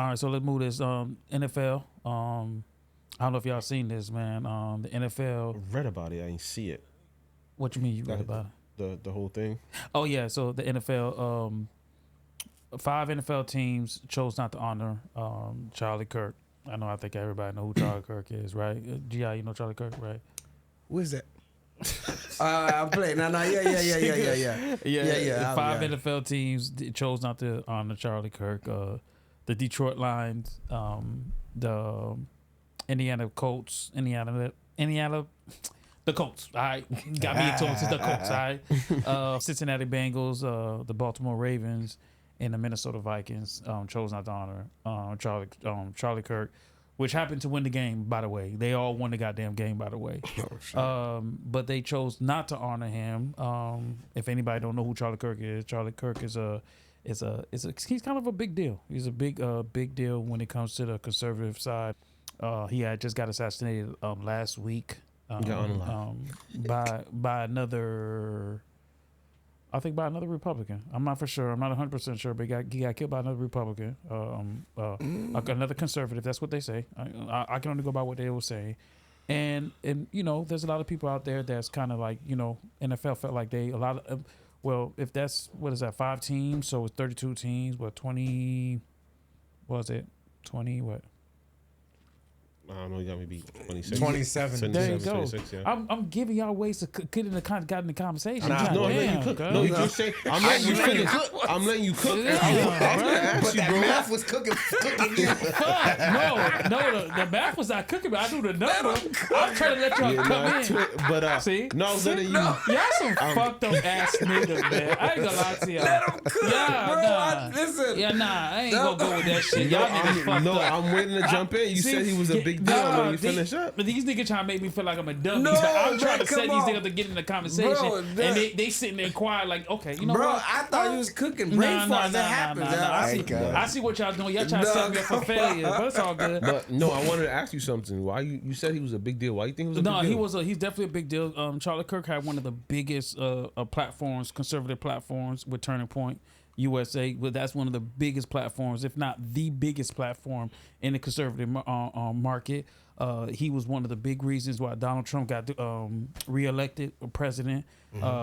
All right, so let's move this NFL. I don't know if y'all seen this, man. The NFL. Read about it. I ain't see it. What you mean you read about it? The whole thing. Oh yeah, so the NFL. 5 NFL teams chose not to honor Charlie Kirk. I think everybody know who Charlie Kirk is, right? G.I., you know Charlie Kirk, right? Who is that? I'm playing. No, yeah. 5 NFL teams chose not to honor Charlie Kirk. The Detroit Lions, the Indiana Colts, the Colts. All right, got me into the Colts. All right, Cincinnati Bengals, the Baltimore Ravens, and the Minnesota Vikings chose not to honor Charlie Kirk, which happened to win the game, by the way. They all won the goddamn game, by the way. But they chose not to honor him. If anybody don't know who Charlie Kirk is he's kind of a big deal. He's a big deal when it comes to the conservative side. He had just got assassinated last week by another Republican. I'm not for sure. I'm not 100% sure, but he got killed by another Republican, another conservative. That's what they say. I can only go by what they will say. And there's a lot of people out there that's kind of like, NFL felt like if that's, what is that, 5 teams, so it's 32 teams, 20, what was it, 20, what? I don't know, you got me beat 26. 27. There you go. 26, yeah. I'm giving y'all ways to get in the conversation. No, I'm letting you cook. No, you just say, I'm letting you finish. I'm letting you cook. I was going to ask you, bro. Math was cooking you. No, the math was not cooking, but I knew the number. I'm trying to let y'all come in. But, see? No, I was letting you. Y'all some fucked up ass niggas, man. I ain't gonna lie to y'all. Let him cook, bro. Listen. Yeah, I ain't gonna go with that shit. Y'all niggas fucked up. I'm waiting to jump in. You said he was a big deal when you finish up. But these niggas trying to make me feel like I'm a dummy. No, I'm trying to come set these on. niggas up to get in the conversation. Bro, and they sitting there quiet like, okay, you know Bro, what? I thought you was cooking brain farts. That happens. I see what y'all doing. Y'all trying to set me up for failure, but it's all good. But no, I wanted to ask you something. Why you said he was a big deal? Why you think he was a big deal? He's definitely a big deal. Charlie Kirk had one of the biggest platforms, conservative platforms with Turning Point USA. But that's one of the biggest platforms, if not the biggest platform in the conservative market. He was one of the big reasons why Donald Trump got reelected president.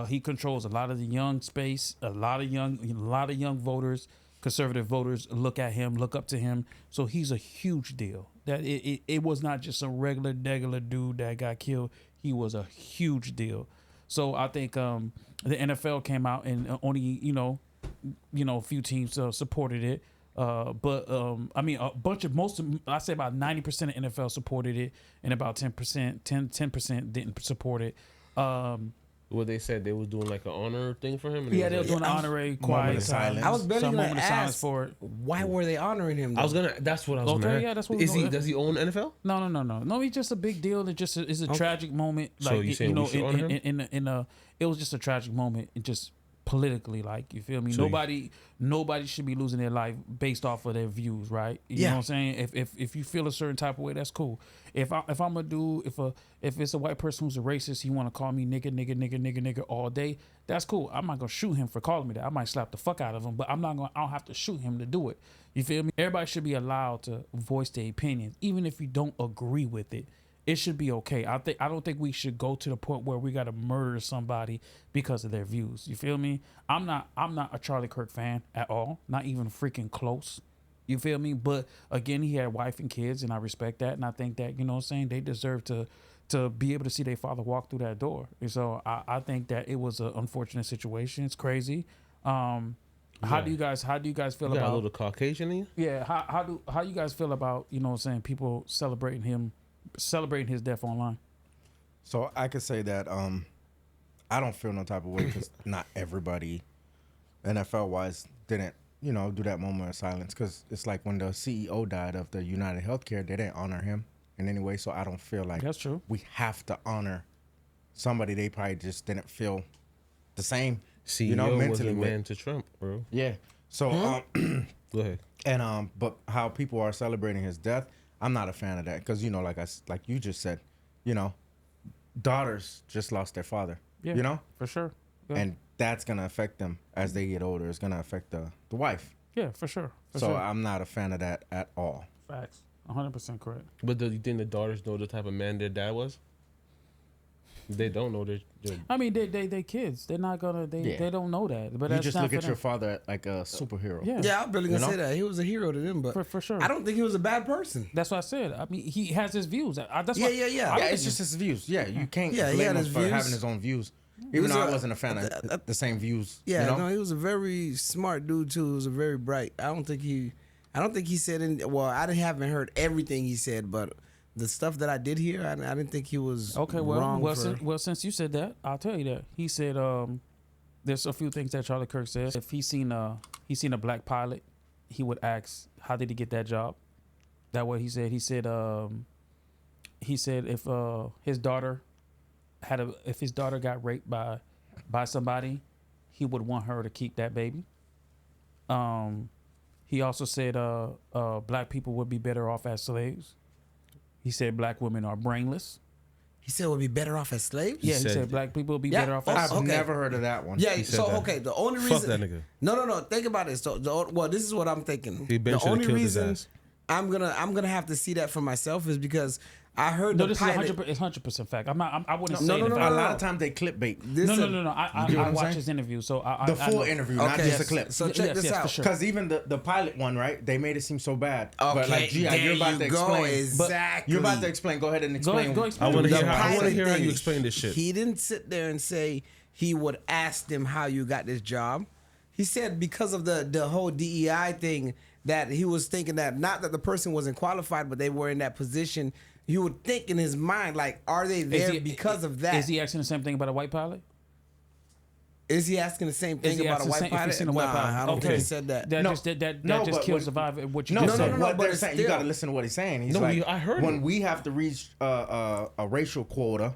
He controls a lot of the young space, a lot of young voters, conservative voters look up to him. So he's a huge deal. That it was not just a regular dude that got killed. He was a huge deal. So I think the NFL came out and only a few teams supported it. But I mean, I say about 90% of NFL supported it, and about 10% didn't support it. What they said, they was doing like an honor thing for him. And Yeah, they were doing an honorary quiet silence. I was barely Some gonna moment of silence ask for it. why were they honoring him, though? That's what I was gonna ask. Yeah, that's what. Does he own NFL? No. He's just a big deal. It's a tragic moment. So Like you saying we should honor him? It was just a tragic moment. It just politically, like, you feel me? Nobody should be losing their life based off of their views, right? You know what I'm saying? If you feel a certain type of way, that's cool. If I'm a dude, if it's a white person who's a racist, he want to call me nigga all day, that's cool. I'm not gonna shoot him for calling me that. I might slap the fuck out of him, but I don't have to shoot him to do it. You feel me? Everybody should be allowed to voice their opinions, even if you don't agree with it. It should be okay. I don't think we should go to the point where we gotta murder somebody because of their views. You feel me? I'm not a Charlie Kirk fan at all. Not even freaking close. You feel me? But again, he had a wife and kids, and I respect that. And I think that, they deserve to be able to see their father walk through that door. And so I think that it was an unfortunate situation. It's crazy. How do you guys feel You got about a little Caucasian in you? Yeah, how you guys feel about, people celebrating his death online? So I could say that I don't feel no type of way because not everybody, NFL wise, didn't do that moment of silence, because it's like when the CEO died of the United Healthcare, they didn't honor him in any way. So I don't feel like that's true. We have to honor somebody they probably just didn't feel the same. CEO mentally was a man to Trump, bro. Yeah. So Go ahead. And but how people are celebrating his death, I'm not a fan of that, because like you just said, daughters just lost their father. Yeah, for sure. Yeah. And that's gonna affect them as they get older. It's gonna affect the wife. Yeah, for sure. So I'm not a fan of that at all. Facts. 100% correct. But do you think the daughters know the type of man their dad was? They don't know their I mean, they kids. They're not gonna. They don't know that. But you that's just not look for at them. your father like a superhero. Yeah, I'm really gonna say that he was a hero to them, but For sure. I don't think he was a bad person. That's what I said. I mean, he has his views. That's Yeah, why, yeah. Yeah, it's just his views. Yeah, you can't Yeah, he blame had him his for views. having his own views. Even was though I a- wasn't a fan of the same views. Yeah, you know? no, he was a very smart dude too. He was a very bright. I don't think he said any. Well, haven't heard everything he said, but the stuff that I did hear, I didn't think he was okay. Well, wrong. since you said that, I'll tell you that he said there's a few things that Charlie Kirk says. If he seen a black pilot, he would ask, how did he get that job? That what he said. He said if his daughter got raped by somebody, he would want her to keep that baby. He also said black people would be better off as slaves. He said black women are brainless. He said we'd be better off as slaves. Yeah, he said black people would be better off as I've never heard of that one. Yeah, said so that. okay, the only reason. Fuck that nigga. No. Think about it. So, well, this is what I'm thinking. He been The shoulda only killed his reason ass. I'm gonna have to see that for myself is because I heard No, the this pilot. is 100% fact. I wouldn't No, say no, it. no, if no, I- A lot of times they clickbait. This No. is- I You know what I'm watched saying? his interview, so The full interview, not Okay, just a clip. so check this out. For sure. Because even the pilot one, right? They made it seem so bad. Okay, but like, G, there you're about you to go. explain. Exactly. You're about to explain. Go ahead and explain. Go explain. I want to The hear. I want to pilot hear how thing, you explain this shit. He didn't sit there and say he would ask them how you got this job. He said because of the whole DEI thing that he was thinking that not that the person wasn't qualified, but they were in that position. You would think in his mind, like, are they there because of that? Is he asking the same thing about a white pilot? Is he asking the same thing about a white If he's pilot? seen a white Nah, pilot. I don't Okay. think he said that. That No. just No, just but kills what- the vibe of what you No, just no, said. what but they're it's saying, you still- got to listen to what he's saying. He's No, like, I heard when it. we have to reach a racial quota,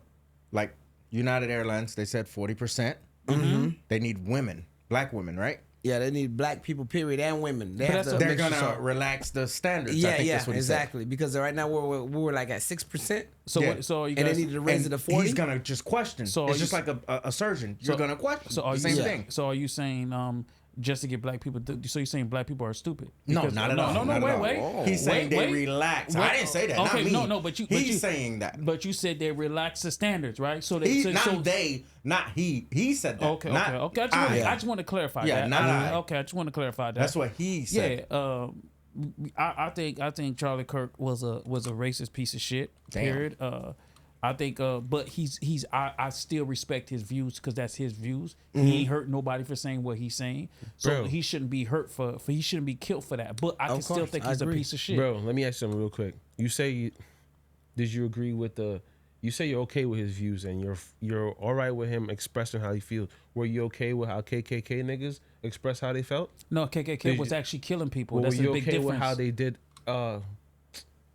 like United Airlines, they said 40%. They need women, black women, right? Yeah, they need black people, period, and women. They But have that's- to They're make sure gonna so- relax the standards. I Yeah, think yeah, that's what he said. exactly. Because right now we're like at 6%, So Yeah. what? So you and they guys. needed to raise it to 40. He's gonna just question. So it's are just you- like a surgeon. You're gonna question So are the you same saying? thing. So are you saying just to get black people? So you're saying black people are stupid? No, Because- not at all. No, not at all. wait. He's saying Wait, they wait. relax. Wait. I didn't say that. Okay, not me. no, but you. He's saying that. But you said they relax the standards, right? So they. He, so, not so, they. Not he. He said that. Okay, not okay. I just want to clarify Yeah, that. not I. Okay, I just want to clarify that. That's what he said. Yeah. I think Charlie Kirk was a racist piece of shit. Damn. Period. I think, but I still respect his views because that's his views. He ain't hurt nobody for saying what he's saying, so Bro. he shouldn't be hurt for he shouldn't be killed for that. But I can still course, think I he's a agree. piece of shit. Bro, let me ask you something real quick. You say, did you agree with you say you're okay with his views and you're all right with him expressing how he feels. Were you okay with how KKK niggas express how they felt? No, KKK Did was you- actually killing people. Or That's were you a big okay difference. with how they did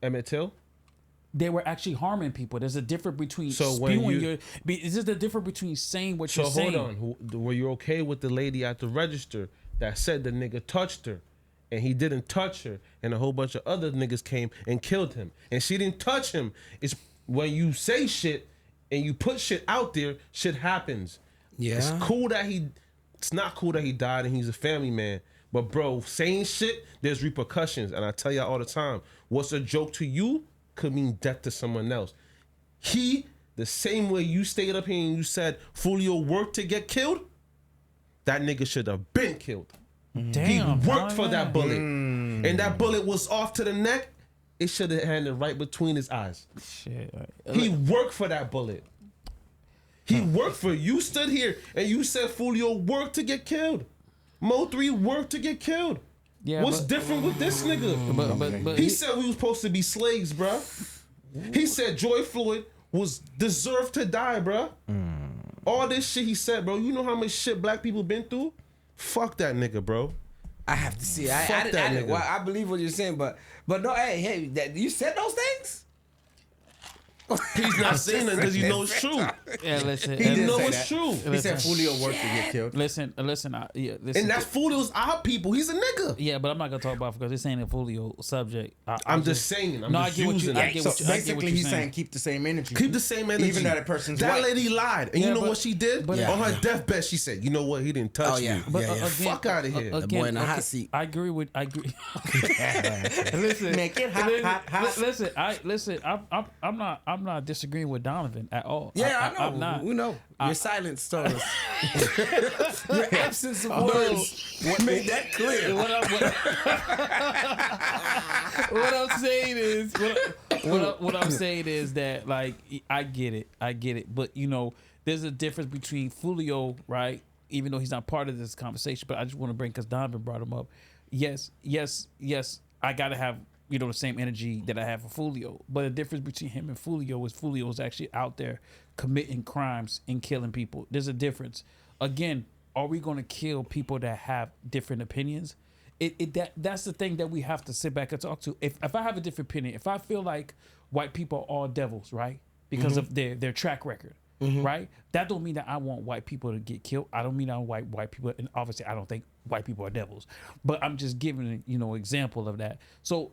Emmett Till? They were actually harming people. There's a difference between So when spewing you- Is this the difference between saying what So you're saying? hold on. Were you okay with the lady at the register that said the nigga touched her and he didn't touch her and a whole bunch of other niggas came and killed him and she didn't touch him? It's when you say shit and you put shit out there, shit happens. Yeah. It's not cool that he died and he's a family man. But bro, saying shit, there's repercussions. And I tell y'all all the time, what's a joke to you could mean death to someone else. The same way you stayed up here and you said Fulio worked to get killed, that nigga should have been killed. Damn, He worked bro, for that man. bullet. And that bullet was off to the neck. It should have landed right between his eyes. Shit. He worked for that bullet. He worked for you. Stood here and you said Fulio worked to get killed. Mo 3 worked to get killed. Yeah, What's but- different with this nigga? But He said we was supposed to be slaves, bruh. He said Joy Floyd was deserved to die, bruh. All this shit he said, bro. You know how much shit black people been through? Fuck that nigga, bro. I have to see. Fuck that nigga. I believe what you're saying, but no. Hey, that you said those things. He's not saying that because he knows it's true. Yeah, listen. He did know say it's that. true. He said Julio worked to get killed. Listen. Listen. And that's Fulio's our people. He's a nigga. Yeah, but I'm not gonna talk about it because this ain't a Fulio subject. I'm just saying. I'm just I get what using you. it. I get So what you. I get what basically, you're he's saying keep the same energy. Keep the same energy. Even that person's That white. lady lied. And Yeah, you know but- what she did? but- On her deathbed, she said, you know what? He didn't touch me. But Yeah. Fuck outta here. The boy in the hot seat. I agree. Listen, Make it hot. Listen. I'm not disagreeing with Donovan at all. Yeah, I know. I'm not. We know. Your silence told us. Your absence of words made that clear. What I'm saying is, what I'm saying is that, like, I get it, but you know, there's a difference between Fulio, right? Even though he's not part of this conversation, but I just want to bring, because Donovan brought him up. Yes, I gotta have, you know, the same energy that I have for Fulio, but the difference between him and Fulio is actually out there committing crimes and killing people. There's a difference. Again, are we going to kill people that have different opinions? That's the thing that we have to sit back and talk to. If I have a different opinion, if I feel like white people are all devils, right, because of their track record, right, that don't mean that I want white people to get killed. I don't mean I want white people, and obviously I don't think white people are devils, but I'm just giving, you know, example of that. So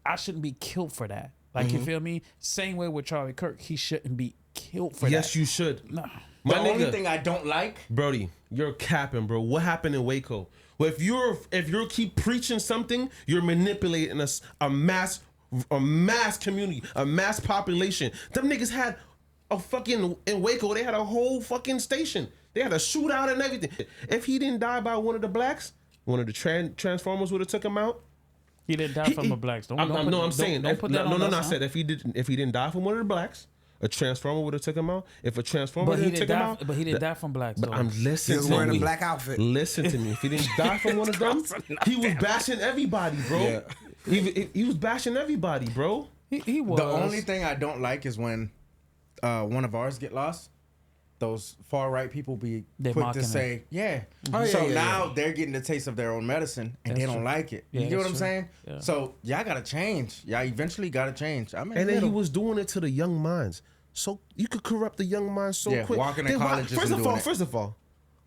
I shouldn't be killed for that. Like, you feel me? Same way with Charlie Kirk, he shouldn't be killed for that. Yes, you should. Nah. The My only nigga, thing I don't like, Brody, you're capping, bro. What happened in Waco? Well, if you keep preaching something, you're manipulating a mass community, a mass population. Them niggas had a fucking, in Waco, they had a whole fucking station. They had a shootout and everything. If he didn't die by one of the blacks, one of the Transformers would have took him out. He didn't die from the blacks. I'm saying. Don't put that on us, I huh? said if he didn't die from one of the blacks, a Transformer would have took him out. If a Transformer But he didn't didn't take him die. out, But he didn't die from blacks. but though. I'm He listening was to wearing me. a black outfit. Listen to me. If he didn't die from one of them, he was bashing everybody, bro. He was bashing everybody, bro. He was. the only thing I don't like is when one of ours get lost. Those far right people be They quick mocking to say, yeah. Oh, yeah, So yeah, now they're getting the taste of their own medicine and That's they don't true. like it. Yeah, You get what I'm that's true. saying? Yeah. So y'all gotta change. Y'all eventually gotta change. I'm in And the then he middle. was doing it to the young minds. So you could corrupt the young minds so quick. walking in Then why- colleges and doing it. First of all,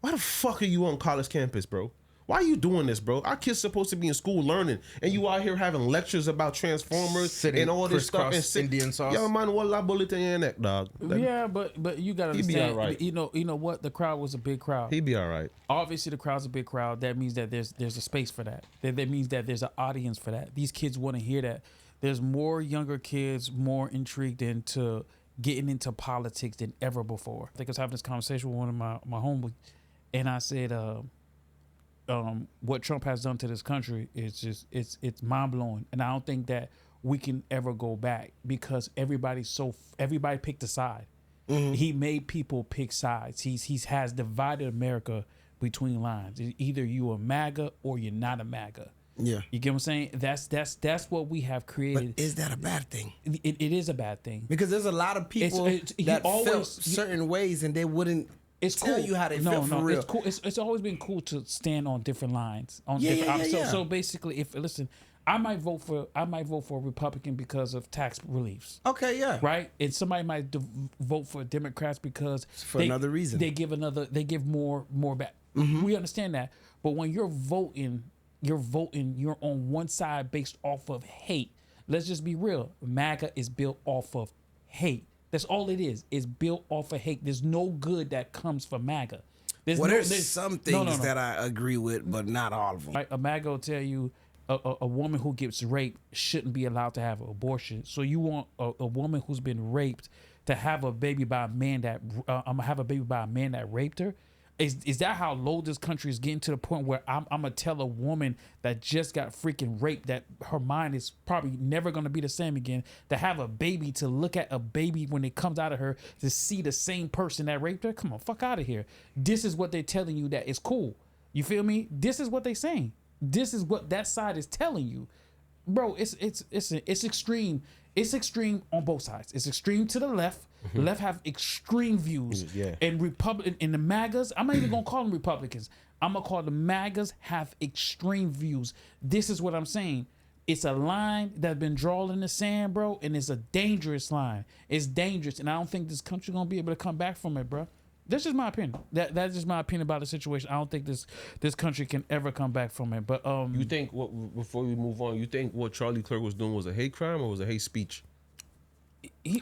why the fuck are you on college campus, bro? Why are you doing this, bro? Our kids supposed to be in school learning, and you out here having lectures about Transformers Sitting and all this stuff. And crisscross Indian sauce. Yo, man, what la bullet in your neck, dog? Yeah, but you gotta He be understand. alright. You know what? The crowd was a big crowd. He be all right. Obviously, the crowd's a big crowd. That means that there's a space for that. That means that there's an audience for that. These kids want to hear that. There's more younger kids more intrigued into getting into politics than ever before. I think I was having this conversation with one of my homies, and I said, what Trump has done to this country is just it's mind blowing, and I don't think that we can ever go back because everybody picked a side. He made people pick sides. He has divided America between lines. Either you a MAGA or you're not a MAGA. Yeah. You get what I'm saying? That's what we have created. But is that a bad thing? It is a bad thing. Because there's a lot of people he that felt always- certain ways and they wouldn't tell you how they feel for real. It's cool. It's always been cool to stand on different lines. So basically, I might vote for a Republican because of tax reliefs. Okay, yeah. Right, and somebody might vote for Democrats because another reason. They give more back. We understand that, but when you're voting, you're on one side based off of hate. Let's just be real. MAGA is built off of hate. That's all it is. It's built off of hate. There's no good that comes from MAGA. There's some things that I agree with, but not all of them. Right, a MAGA will tell you a woman who gets raped shouldn't be allowed to have an abortion. So you want a woman who's been raped to have a baby by a man that raped her? Is that how low this country is getting, to the point where I'm gonna tell a woman that just got freaking raped that her mind is probably never gonna be the same again, to have a baby, to look at a baby when it comes out of her, to see the same person that raped her? Come on, fuck out of here. This is what they're telling you that is cool. You feel me? This is what they're saying. This is what that side is telling you, bro. It's extreme. It's extreme on both sides. It's extreme to the left. Left have extreme views. Yeah. And the MAGAs, I'm not even gonna call them Republicans. I'm gonna call the MAGAs have extreme views. This is what I'm saying. It's a line that's been drawn in the sand, bro, and it's a dangerous line. It's dangerous, and I don't think this country gonna be able to come back from it, bro. That's just my opinion. That's just my opinion about the situation. I don't think this country can ever come back from it. But you think before we move on, you think what Charlie Kirk was doing was a hate crime or was a hate speech?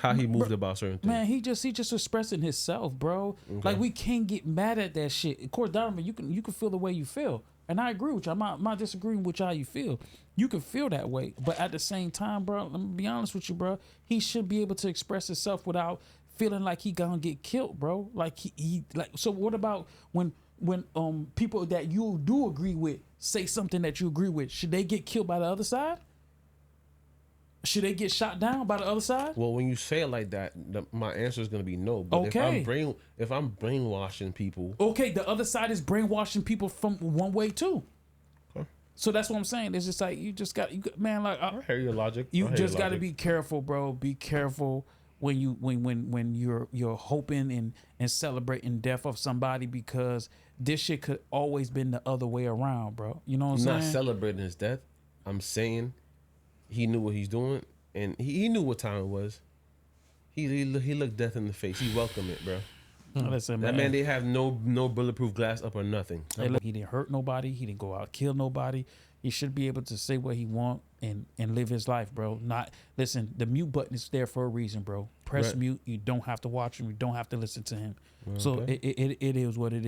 How he moved about certain things. Man, he just expressing himself, bro. Okay. Like we can't get mad at that shit. Of course, Donovan, you can feel the way you feel, and I agree with you. I'm not disagreeing with how you feel. You can feel that way, but at the same time, bro, let me be honest with you, bro. He should be able to express himself without feeling like he gonna get killed, bro. Like he like. So what about when people that you do agree with say something that you agree with? Should they get killed by the other side? Should they get shot down by the other side? Well, when you say it like that, my answer is going to be no. But okay. if I'm brainwashing people, okay, the other side is brainwashing people from one way too. Okay. So that's what I'm saying. It's just like you man. Like I hear your logic. You just got to be careful, bro. Be careful when you're hoping and celebrating death of somebody, because this shit could always been the other way around, bro. You know what I'm saying? I'm not celebrating his death. I'm saying he knew what he's doing, and he knew what time it was. He looked death in the face. He welcomed it, bro. Listen, that man, they have no bulletproof glass up or nothing. Hey, look, he didn't hurt nobody. He didn't go out kill nobody. He should be able to say what he want and live his life, bro. Listen, the mute button is there for a reason, bro. Press mute. You don't have to watch him. You don't have to listen to him. Okay. So it is what it is.